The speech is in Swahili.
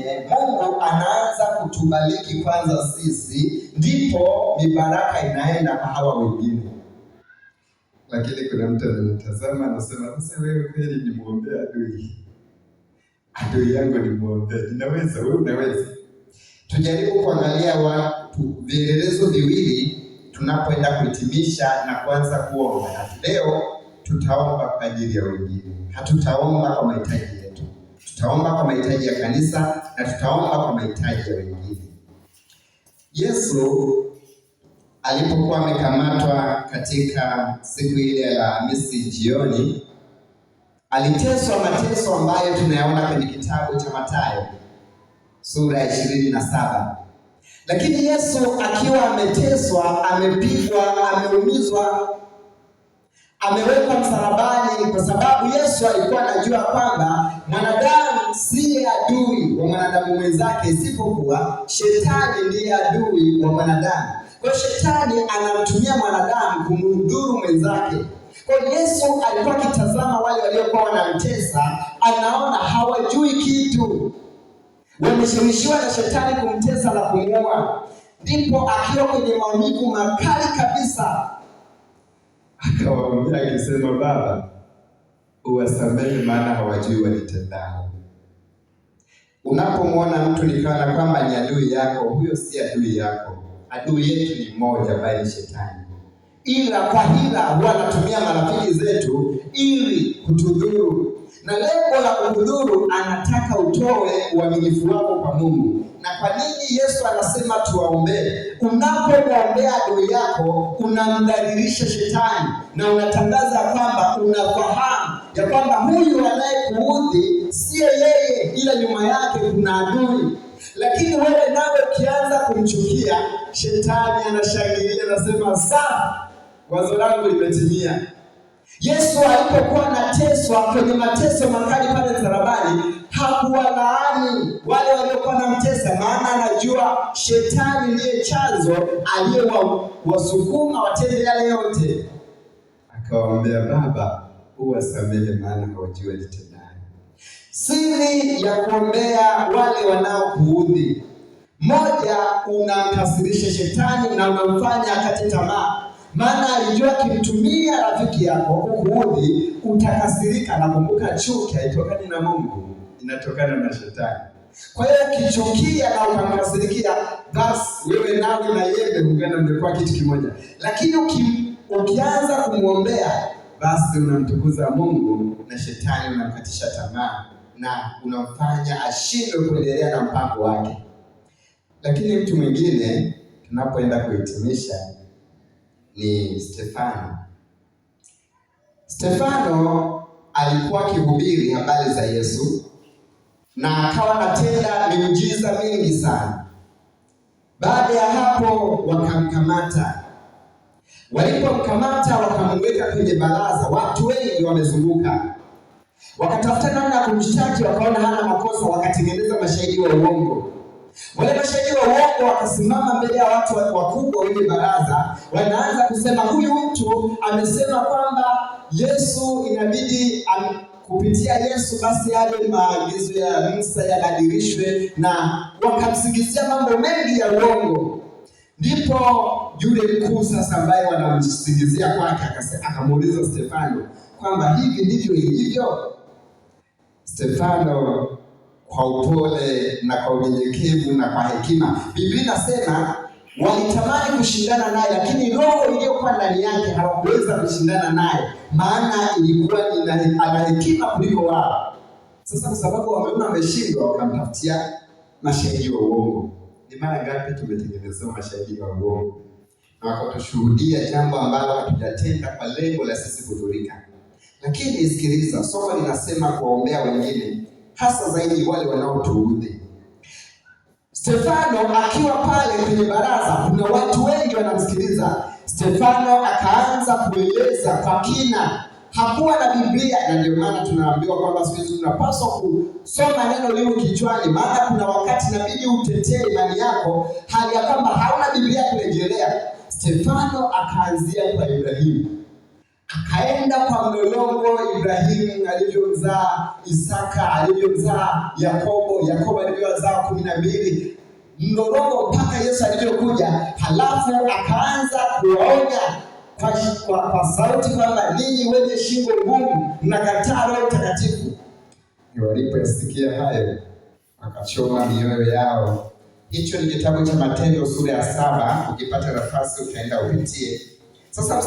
wengine, Mungu anaanza kutubariki kwanza sisi, ndipo mibaraka inaenda kwa hawa wengine. Lakini kuna mtu anatazama anasema, sasa wewe kweli ni muombea adui yangu ni muombea, ninaweza? Wewe unaweza? Tujaribu kuangalia vielelezo viwili tunapoenda kuhitimisha na kuanza kuomba. Leo tutaomba kwa ajili ya wengine, hatutaomba kwa mahitaji yetu. Tutaomba kwa mahitaji ya kanisa na tutaomba kwa mahitaji ya wengine. Yesu alipokuwa amekamatwa katika siku ile ya Alhamisi jioni, aliteswa mateso ambayo tunayaona kwenye kitabu cha Mathayo sura ya 27. Lakini Yesu akiwa ameteswa, amepigwa, ameumizwa, amewekwa msalabani, kwa sababu Yesu alikuwa anajua kwamba mwanadamu si adui wa mwanadamu mwenzake, isipokuwa shetani ndiye adui wa mwanadamu. Kwa shetani anamtumia mwanadamu kumdhuru mwenzake. Kwa Yesu alikuwa akitazama wale waliokuwa wanamtesa, anaona hawajui kitu, wameshawishiwa na shetani kumtesa na kumuua. Ndipo akiwa kwenye maumivu makali kabisa, akawaambia akisema, Baba, uwasamehe maana hawajui walitendalo. Unapomwona mtu ni kana kwamba ni adui yako, huyo si adui yako. Adui yetu ni mmoja, bali ni shetani. Ila kwa hila huwa anatumia marafiki zetu ili kutudhuru. Na lengo la kudhuru, anataka utoe uaminifu wako kwa Mungu. Na kwa nini Yesu anasema tuwaombee? Unapomwombea adui yako, unamdhalilisha shetani na unatangaza kwamba unafahamu ya kwamba huyu anayekuudhi sio yeye, ila nyuma yake kuna adui. Lakini wewe nawe ukianza kumchukia, shetani anashangilia, anasema sawa, wazo langu limetimia. Yesu alipokuwa anateswa kwenye mateso makali pale msalabani, hakuwalaani wale waliokuwa wanamtesa, maana anajua shetani ndiye chanzo aliyewasukuma watende yale yote. Akawaambia, Baba, uwasamehe maana hawajui walitendalo. Siri ya kuombea wale wanaokuudhi: moja, unamkasirisha shetani na unamfanya akate tamaa. Maana alijua kimtumia rafiki yako kukuudhi, utakasirika. Na kumbuka, chuki haitokani na Mungu, inatokana na shetani. Kwa hiyo ukichukia na ukamkasirikia, basi wewe nawe na yeye mmekuwa kitu kimoja. Lakini ukianza kumwombea, basi unamtukuza Mungu na shetani unamkatisha tamaa na unamfanya ashindwe kuendelea na mpango wake. Lakini mtu mwingine tunapoenda kuhitimisha ni Stefano. Stefano alikuwa akihubiri habari za Yesu na akawa anatenda miujiza mingi sana. Baada ya hapo wakamkamata. Walipomkamata wakamweka kwenye baraza, watu wengi wamezunguka. Wakatafuta namna ya kumshtaki, wakaona hana makosa, wakatengeneza mashahidi wa uongo. Wale mashahidi wa uongo wakasimama mbele ya watu wakubwa wenye baraza, wanaanza kusema, huyu mtu amesema kwamba Yesu inabidi kupitia Yesu basi yale maagizo ya Musa yabadilishwe, na wakamsingizia mambo mengi ya uongo. Ndipo yule mkuu sasa ambaye wanamsingizia kwake akamuuliza Stefano kwamba hivi ndivyo ilivyo? Stefano kwa upole na kwa unyenyekevu na kwa hekima, Biblia inasema walitamani kushindana naye, lakini roho iliyokuwa ndani yake hawakuweza kushindana naye, maana ilikuwa ana hekima kuliko wao. Sasa kwa sababu wameona ameshindwa, wakamtafutia mashahidi wa uongo. Ni mara ngapi tumetengenezewa mashahidi wa uongo na wakatushuhudia jambo ambalo hatujatenda kwa lengo la sisi kudhurika? Lakini sikiliza, somo linasema kuwaombea wengine, hasa zaidi wale wanaotuudhi. Stefano akiwa pale kwenye baraza, kuna watu wengi wanamsikiliza. Stefano akaanza kueleza kwa kina. Hakuwa na Biblia, na ndio maana tunaambiwa kwamba siku hizi tunapaswa kusoma neno lilo kichwani, maana kuna wakati inabidi utetee imani yako hali ya kwamba hauna Biblia kurejelea. Stefano akaanzia kwa Ibrahimu. akaenda kwa mlolongo, Ibrahimu alivyomzaa Isaka, alivyomzaa Yakobo alivyozaa 12, mlolongo mpaka Yesu alivyokuja. Halafu akaanza kuwaonya kwa sauti kwamba ninyi wenye shingo ngumu mnakataa Roho Mtakatifu. Waliposikia hayo akachoma mioyo yao. Hicho ni kitabu cha Matendo sura ya 7, ukipata nafasi utaenda upitie. Sasa